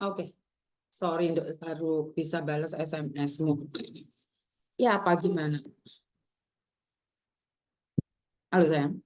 Oke, sorry Dok, baru bisa balas SMS-mu. Ya, apa gimana? Halo sayang.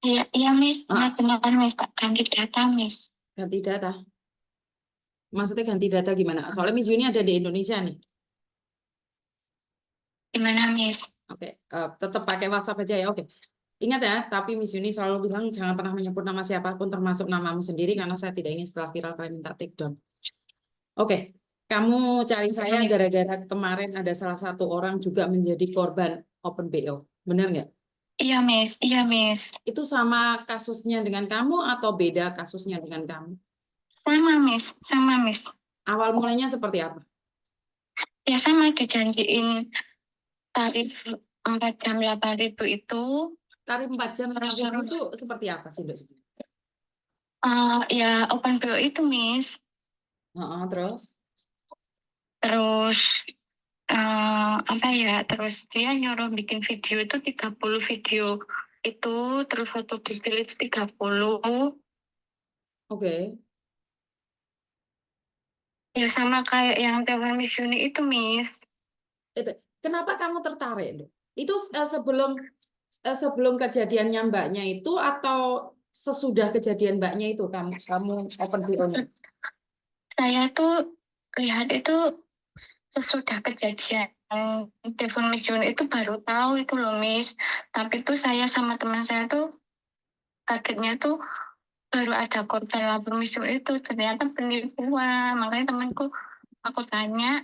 Iya, iya Miss, Ah, benar-benar Miss, tak ganti data Miss. ganti data. Maksudnya ganti data gimana? Soalnya Miss Yuni ada di Indonesia nih. Gimana Miss? Oke, tetap pakai WhatsApp aja ya. Oke. Ingat ya, tapi Miss Yuni selalu bilang jangan pernah menyebut nama siapapun termasuk namamu sendiri karena saya tidak ingin setelah viral kalian minta take down. Oke, kamu cari saya gara-gara kemarin ada salah satu orang juga menjadi korban Open BO. Benar nggak? Iya Miss, iya Miss. Itu sama kasusnya dengan kamu atau beda kasusnya dengan kamu? Sama Miss, sama Miss. Awal mulanya seperti apa? Ya sama dijanjiin tarif 4 jam 8.000 itu. Tarif 4 jam Terus 8.000 suruh itu seperti apa sih, Dok? ya open BO itu Miss. Heeh, terus? Terus apa ya? Terus dia nyuruh bikin video itu 30 video itu, terus foto detail itu 30. Oke. Ya sama kayak yang Tewan Miss Yuni itu Miss. Itu. Kenapa kamu tertarik, Dok? Itu sebelum kejadiannya Mbaknya itu atau sesudah kejadian Mbaknya itu kamu open BO-nya? Saya tuh lihat itu sesudah kejadian Devon Miss June itu baru tahu itu loh Miss. Tapi tuh saya sama teman saya tuh kagetnya tuh baru ada korban lapor Miss June itu ternyata penipuan. Makanya temanku, aku tanya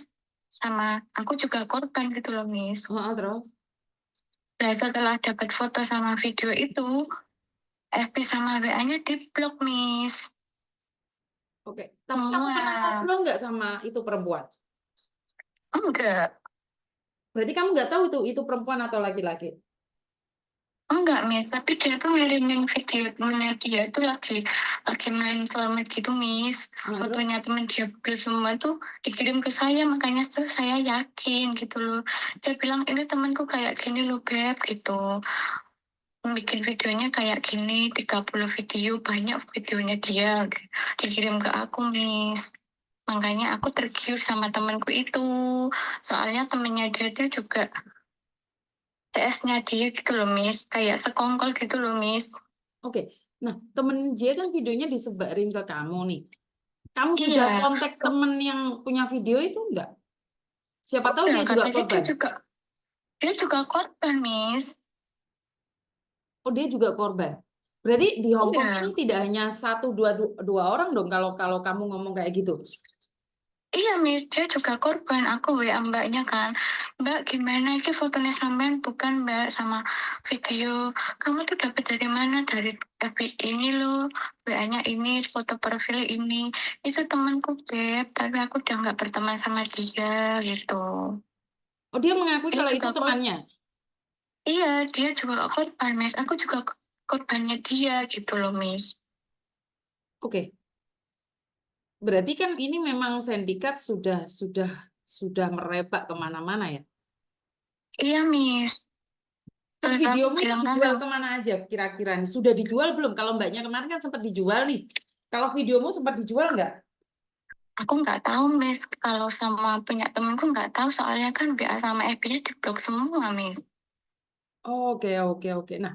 sama aku juga korban gitu loh Miss. Heeh, terus? Nah setelah dapat foto sama video itu, FB sama WA-nya di blok Miss. Oke. Tapi kamu pernah Semua. ngobrol nggak sama itu perempuan? Enggak. Berarti kamu nggak tahu itu perempuan atau laki-laki? Enggak, Miss. Tapi dia tuh ngirimin video temennya dia tuh lagi main selamat gitu, Miss. Nah, terus? Fotonya temen dia berdua semua tuh dikirim ke saya, makanya tuh saya yakin gitu loh. Dia bilang, ini temanku kayak gini loh, Beb, gitu. Bikin videonya kayak gini, 30 video, banyak videonya dia. Dikirim ke aku, Miss. Makanya aku tergiur sama temanku itu. Soalnya temennya dia tuh juga CS-nya dia gitu loh, Miss. Kayak sekongkol gitu loh, Miss. Oke. Nah, temen dia kan videonya disebarin ke kamu nih. Kamu sudah Iya, kontak temen yang punya video itu enggak? Siapa tahu udah dia juga katanya korban. dia juga korban, Miss. Oh, dia juga korban. Berarti di Hong Kong ini Iya. tidak hanya satu dua orang dong kalau kalau kamu ngomong kayak gitu. Iya, Miss, dia juga korban. Aku WA mbaknya kan, Mbak, gimana ini fotonya sampean bukan Mbak sama video. Kamu tuh dapat dari mana? Dari FB ini loh, WA-nya ini, foto profil ini. Itu temanku, Beb, tapi aku udah nggak berteman sama dia gitu. Oh, dia mengakui Dia kalau itu juga temannya. iya, dia juga korban, Miss. Aku juga korbannya dia gitu loh, Miss. Oke. Berarti kan ini memang sindikat sudah merebak kemana-mana ya. Iya, Miss. Terus Terus aku videomu itu bilang kan, dijual kemana aja kira-kira nih? Sudah dijual belum? Kalau mbaknya kemarin kan sempat dijual nih. Kalau videomu sempat dijual nggak? aku nggak tahu, Miss. Kalau sama punya temenku nggak tahu, soalnya kan BA sama FB-nya diblok semua, Miss. Oke, oke, oke. Nah,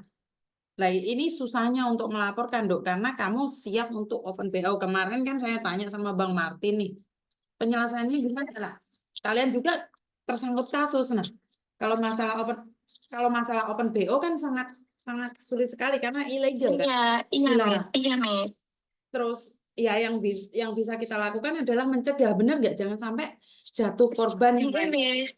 lah ini susahnya untuk melaporkan, Dok, karena kamu siap untuk open BO. Kemarin kan saya tanya sama Bang Martin nih, penyelesaiannya gimana lah? Kalian juga tersangkut kasus. Nah, kalau masalah open kalau masalah open BO kan sangat sangat sulit sekali karena ilegal kan, Iya, iya, Miss. dilarang. Iya, Miss. Terus ya yang bisa kita lakukan adalah mencegah, benar nggak? Jangan sampai jatuh korban yang Iya, lain. Miss.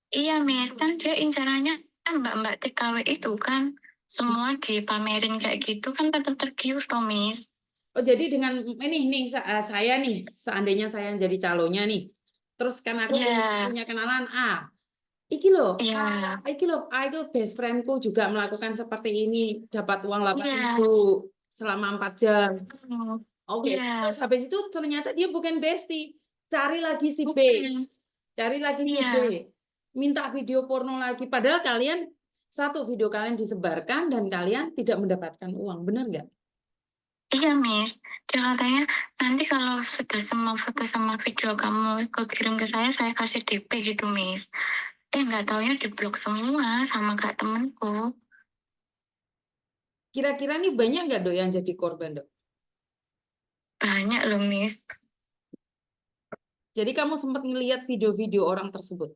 Iya, Miss. Kan dia incarannya kan mbak-mbak TKW itu kan semua dipamerin kayak gitu kan tetap tergiur toh, Miss. Oh, jadi dengan ini nih saya nih, seandainya saya jadi calonnya nih, terus kan aku Iya, punya kenalan iki loh, iya, iki loh, itu best friendku juga melakukan seperti ini, dapat uang 8.000 iya. selama 4 jam. Hmm, Oke, iya, terus habis itu ternyata dia bukan bestie, cari lagi si B, bukan. cari lagi si B, Iya, minta video porno lagi, padahal kalian satu video kalian disebarkan dan kalian tidak mendapatkan uang, benar nggak? Iya, Miss. Dia katanya, nanti kalau sudah semua foto sama video kamu kirim ke saya kasih DP gitu, Miss. Nggak taunya diblok semua sama kak temenku. Kira-kira nih banyak nggak dok yang jadi korban dok? Banyak loh, Miss. Jadi kamu sempat ngelihat video-video orang tersebut?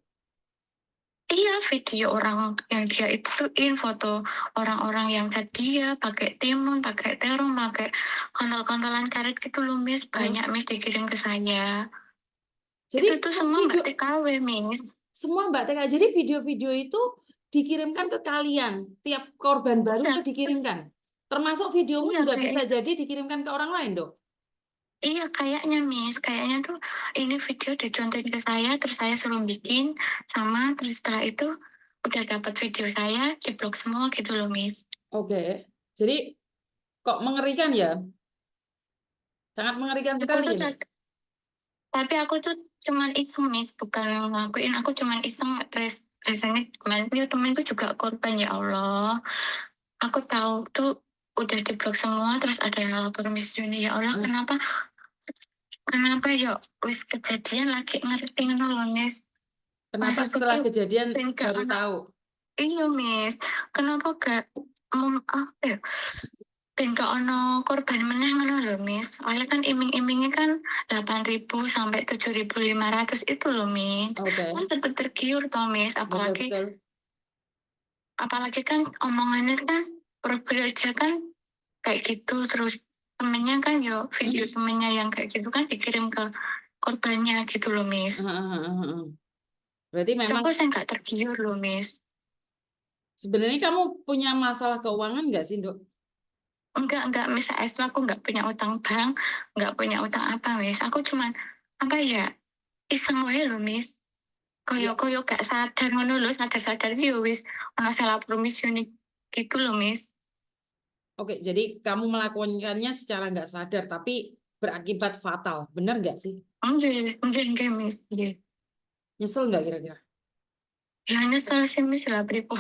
Iya, video orang yang dia ituin, foto orang-orang yang chat dia, pakai timun, pakai terong, pakai kontol-kontolan karet gitu loh, Miss. Banyak, Miss, dikirim ke saya. Jadi Itu tuh semua video Mbak TKW, Miss. semua Mbak TK. Jadi video-video itu dikirimkan ke kalian. Tiap korban baru Iya, itu dikirimkan. Termasuk videomu iya, juga bisa kayaknya. jadi dikirimkan ke orang lain dok. Iya, kayaknya, Miss. Kayaknya tuh ini video dicontohin ke saya, terus saya suruh bikin, sama terus setelah itu udah dapat video saya, diblok semua gitu loh, Miss. Oke. Jadi kok mengerikan ya? Sangat mengerikan Aku sekali tuh, ini. tapi aku tuh cuman iseng, Miss. Bukan ngelakuin, aku cuman iseng. Rasanya kemarin ya temenku juga korban, ya Allah. Aku tahu tuh udah diblok semua, terus ada yang lapor Miss Juni. Ya Allah, Hmm. kenapa ya wis kejadian lagi ngerti ngono loh, Miss. Kenapa Maksudku setelah ki kejadian ben gak baru ono. tahu? Iya, Miss. Kenapa gak apa ya? Ben gak ono korban meneh ngono lho, Miss. Soalnya kan iming-imingnya kan 8.000 sampai 7.500 itu loh, Miss. Kan Oke. tetap tergiur toh, Miss. Apalagi Betul-betul. apalagi kan omongannya kan profil dia kan kayak gitu, terus temennya kan yo video temennya yang kayak gitu kan dikirim ke korbannya gitu loh, Miss. Berarti memang Siapa saya nggak tergiur loh, Miss. sebenarnya kamu punya masalah keuangan nggak sih, Dok? Enggak, Miss AS tuh aku nggak punya utang bank, nggak punya utang apa, Miss. Aku cuman, apa ya, iseng wae loh, Miss. Ya, Koyo-koyo gak sadar ngono lho, sadar-sadar ya wis ana salah promisoni gitu loh, Miss. oke. Jadi kamu melakukannya secara nggak sadar, tapi berakibat fatal. Benar nggak sih? Nggih, Miss, nggih. Nyesel nggak kira-kira? Ya nyesel sih, Miss, lah pripun.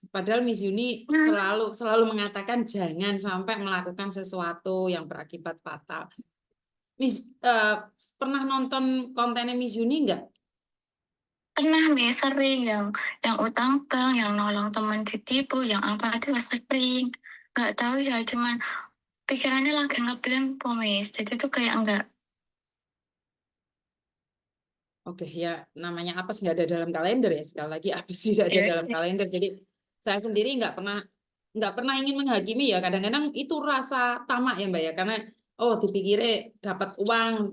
Padahal Miss Yuni Nah, selalu mengatakan jangan sampai melakukan sesuatu yang berakibat fatal. Miss pernah nonton kontennya Miss Yuni nggak? pernah, Miss, sering yang utang bank, yang nolong teman ditipu, yang apa itu sering. Nggak tahu ya, cuman pikirannya lagi ngeblank po, Miss. Jadi tuh kayak enggak. Oke, ya namanya apes nggak ada dalam kalender ya. Sekali lagi apes tidak ada Ya, dalam kalender. Jadi saya sendiri nggak pernah ingin menghakimi ya. Kadang-kadang itu rasa tamak ya Mbak ya. Karena oh dipikirnya dapat uang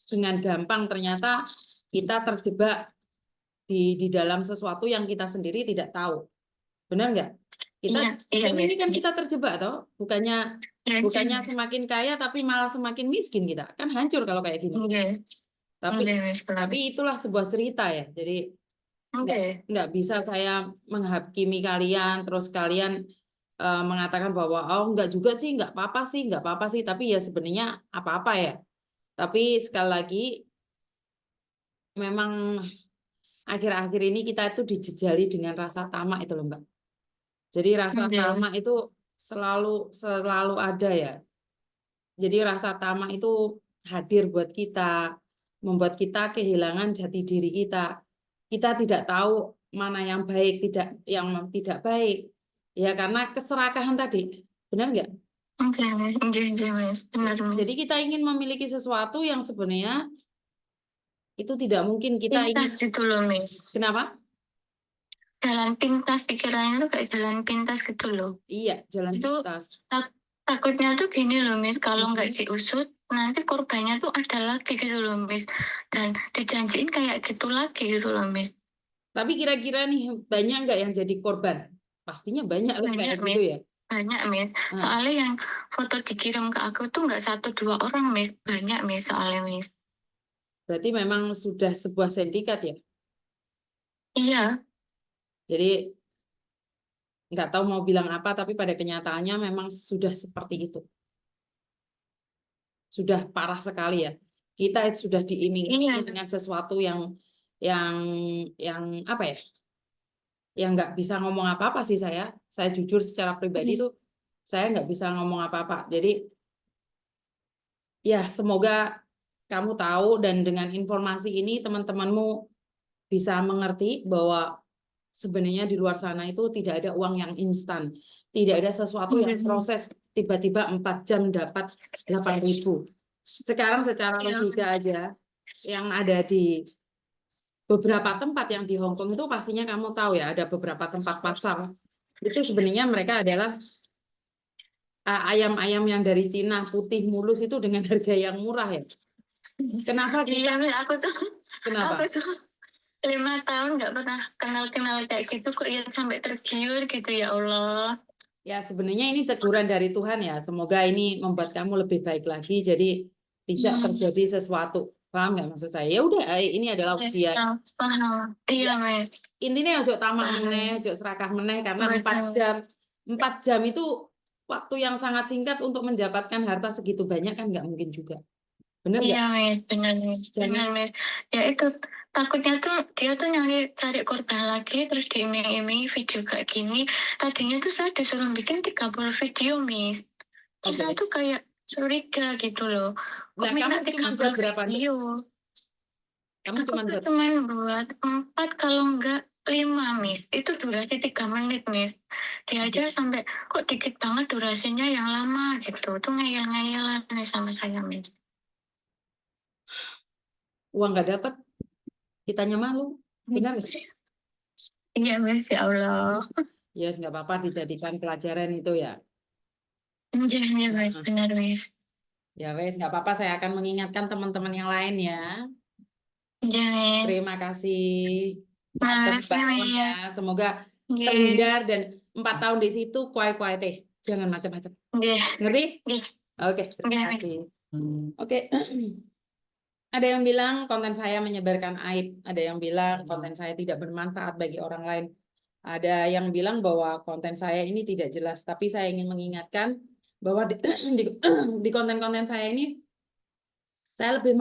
dengan gampang, ternyata kita terjebak di dalam sesuatu yang kita sendiri tidak tahu. Benar nggak? Kita iya, sistem Miss. ini kan kita terjebak toh. Bukannya Iya, bukannya Miss. semakin kaya tapi malah semakin miskin kita. Kan hancur kalau kayak gini. Nggih, Tapi nggih, Miss, bener. tapi itulah sebuah cerita ya. Jadi nggak Nggih. nggak bisa saya menghakimi kalian terus kalian mengatakan bahwa oh nggak juga sih nggak apa-apa sih tapi ya sebenarnya apa-apa ya tapi sekali lagi memang akhir-akhir ini kita itu dijejali dengan rasa tamak itu loh Mbak. Jadi rasa Nggih. tamak itu selalu selalu ada ya. Jadi rasa tamak itu hadir buat kita, membuat kita kehilangan jati diri kita. Kita tidak tahu mana yang baik, yang tidak baik. Ya karena keserakahan tadi. Benar nggak? Nggih, Miss, bener, Jadi Miss. kita ingin memiliki sesuatu yang sebenarnya itu tidak mungkin kita ingin. Pintas gitu loh, Miss. Kenapa? Jalan pintas, pikirannya tuh kayak jalan pintas gitu loh. Iya, jalan Itu pintas. takutnya tuh gini loh, Miss, kalau nggak Mhm. diusut, nanti korbannya tuh ada lagi gitu loh, Miss. Dan dijanjiin kayak gitu lagi gitu loh, Miss. Tapi kira-kira nih banyak nggak yang jadi korban? Pastinya banyak lah Banyak, kayak gitu Miss. ya. Banyak, Miss. Nah, Soalnya yang foto dikirim ke aku tuh nggak satu dua orang, Miss. Banyak, Miss, soalnya, Miss. berarti memang sudah sebuah sindikat ya. Iya, Jadi nggak tahu mau bilang apa, tapi pada kenyataannya memang sudah seperti itu. Sudah parah sekali ya. Kita sudah diiming-imingi iya. dengan sesuatu yang yang apa ya? Yang nggak bisa ngomong apa-apa sih saya. Saya jujur secara pribadi itu saya nggak bisa ngomong apa-apa. Jadi ya semoga kamu tahu dan dengan informasi ini teman-temanmu bisa mengerti bahwa sebenarnya di luar sana itu tidak ada uang yang instan. Tidak ada sesuatu yang proses tiba-tiba 4 jam dapat 8.000. Sekarang secara logika aja yang ada di beberapa tempat yang di Hong Kong itu pastinya kamu tahu ya, ada beberapa tempat pasar. Itu sebenarnya mereka adalah ayam-ayam yang dari Cina putih mulus itu dengan harga yang murah ya. Kenapa Iya, kita? Miss, aku Kenapa? tuh 5 tahun nggak pernah kenal kayak gitu kok ya sampai tergiur gitu ya Allah. Ya, sebenarnya ini teguran dari Tuhan ya. Semoga ini membuat kamu lebih baik lagi. Jadi tidak terjadi sesuatu. Paham nggak maksud saya? Ya udah, ini adalah ujian. Ya, paham. Iya, Ya, Miss. intinya ojo tamak Paham. meneh, ojo serakah meneh karena 4 Betul. jam. 4 jam itu waktu yang sangat singkat untuk mendapatkan harta segitu banyak kan nggak mungkin juga. Benar nggak? Iya, Miss. Benar, Miss. Benar, Jangan. Miss. Ya itu takutnya tuh dia tuh cari korban lagi terus diiming-imingi video kayak gini. Tadinya tuh saya disuruh bikin 30 video, Miss. Terus saya Oke. tuh kayak curiga gitu loh. Kok Nah, minta kamu cuma buat 30 berapa? video? Kamu Aku cuma tuh buat cuman buat 4 kalau enggak 5, Miss. Itu durasi 3 menit, Miss. Dia aja sampai kok dikit banget durasinya yang lama gitu. Tuh ngeyel-ngeyelan nih sama saya, Miss. uang nggak dapat, kitanya malu. Benar nggak? Iya, Miss, ya Allah. Ya, nggak apa-apa dijadikan pelajaran itu ya. Iya, iya, Miss. Nah, Benar, Miss. ya wes, nggak apa-apa. Saya akan mengingatkan teman-teman yang lain ya. Iya, Miss. Terima kasih atas Makasih, bantuannya. Miss. Semoga Iya, terhindar dan 4 tahun di situ kuai-kuai teh. Jangan macam-macam. iya, Ngerti? iya, Oke, terima iya, Miss. kasih. Oke. Ada yang bilang konten saya menyebarkan aib. Ada yang bilang konten saya tidak bermanfaat bagi orang lain. Ada yang bilang bahwa konten saya ini tidak jelas. Tapi saya ingin mengingatkan bahwa di konten-konten saya ini saya lebih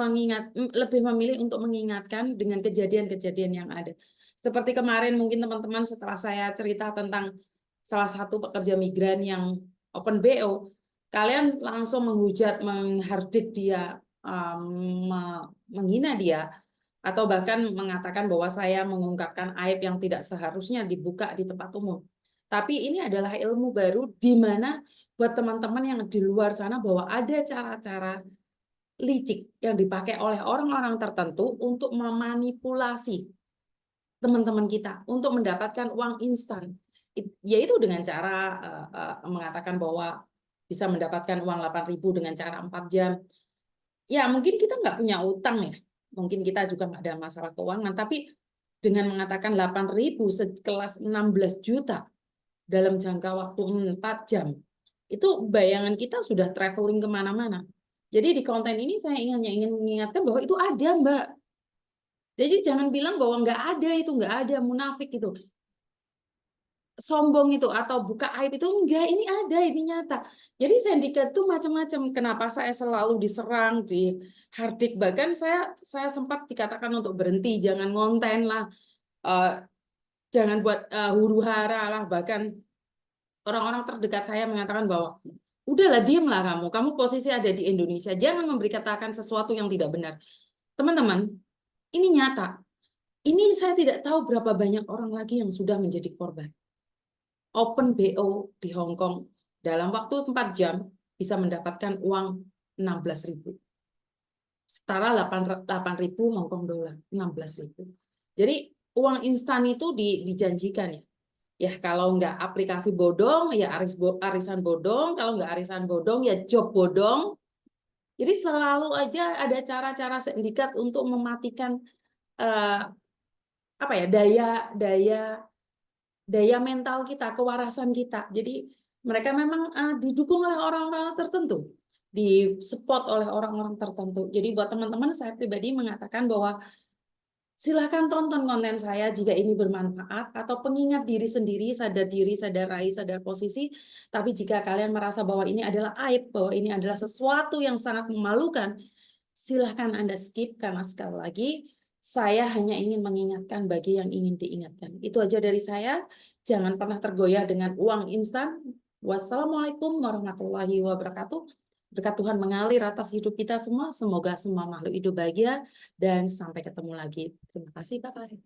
memilih untuk mengingatkan dengan kejadian-kejadian yang ada. Seperti kemarin mungkin teman-teman setelah saya cerita tentang salah satu pekerja migran yang open BO, kalian langsung menghujat, menghardik dia, menghina dia, atau bahkan mengatakan bahwa saya mengungkapkan aib yang tidak seharusnya dibuka di tempat umum. Tapi ini adalah ilmu baru di mana buat teman-teman yang di luar sana bahwa ada cara-cara licik yang dipakai oleh orang-orang tertentu untuk memanipulasi teman-teman kita untuk mendapatkan uang instan, yaitu dengan cara mengatakan bahwa bisa mendapatkan uang 8.000 dengan cara 4 jam. Ya mungkin kita nggak punya utang ya, mungkin kita juga nggak ada masalah keuangan, tapi dengan mengatakan 8.000 sekelas 16 juta dalam jangka waktu 4 jam, itu bayangan kita sudah traveling kemana-mana. Jadi di konten ini saya ingin mengingatkan bahwa itu ada, Mbak. Jadi jangan bilang bahwa nggak ada, itu nggak ada, munafik itu. Sombong itu atau buka aib itu enggak, ini ada, ini nyata. Jadi sindikat itu macam-macam. Kenapa saya selalu diserang, dihardik, bahkan saya sempat dikatakan untuk berhenti, jangan ngonten lah, jangan buat huru-hara lah, bahkan orang-orang terdekat saya mengatakan bahwa udahlah diamlah kamu posisi ada di Indonesia, jangan memberitakan sesuatu yang tidak benar. Teman-teman, ini nyata. Ini saya tidak tahu berapa banyak orang lagi yang sudah menjadi korban. Open BO di Hong Kong dalam waktu 4 jam bisa mendapatkan uang 16.000. Setara 8.000 Hong Kong dolar, 16.000. Jadi uang instan itu dijanjikan ya. Ya kalau nggak aplikasi bodong, ya arisan bodong. Kalau nggak arisan bodong, ya job bodong. Jadi selalu aja ada cara-cara sindikat untuk mematikan apa ya daya mental kita, kewarasan kita. Jadi mereka memang didukung oleh orang-orang tertentu, di-support oleh orang-orang tertentu. Jadi buat teman-teman, saya pribadi mengatakan bahwa silakan tonton konten saya jika ini bermanfaat atau pengingat diri sendiri, sadar raih, sadar posisi. Tapi jika kalian merasa bahwa ini adalah aib, bahwa ini adalah sesuatu yang sangat memalukan, silahkan Anda skip karena sekali lagi saya hanya ingin mengingatkan bagi yang ingin diingatkan. Itu aja dari saya. Jangan pernah tergoyah dengan uang instan. Wassalamualaikum warahmatullahi wabarakatuh. Berkat Tuhan mengalir atas hidup kita semua. Semoga semua makhluk hidup bahagia dan sampai ketemu lagi. Terima kasih, bye-bye.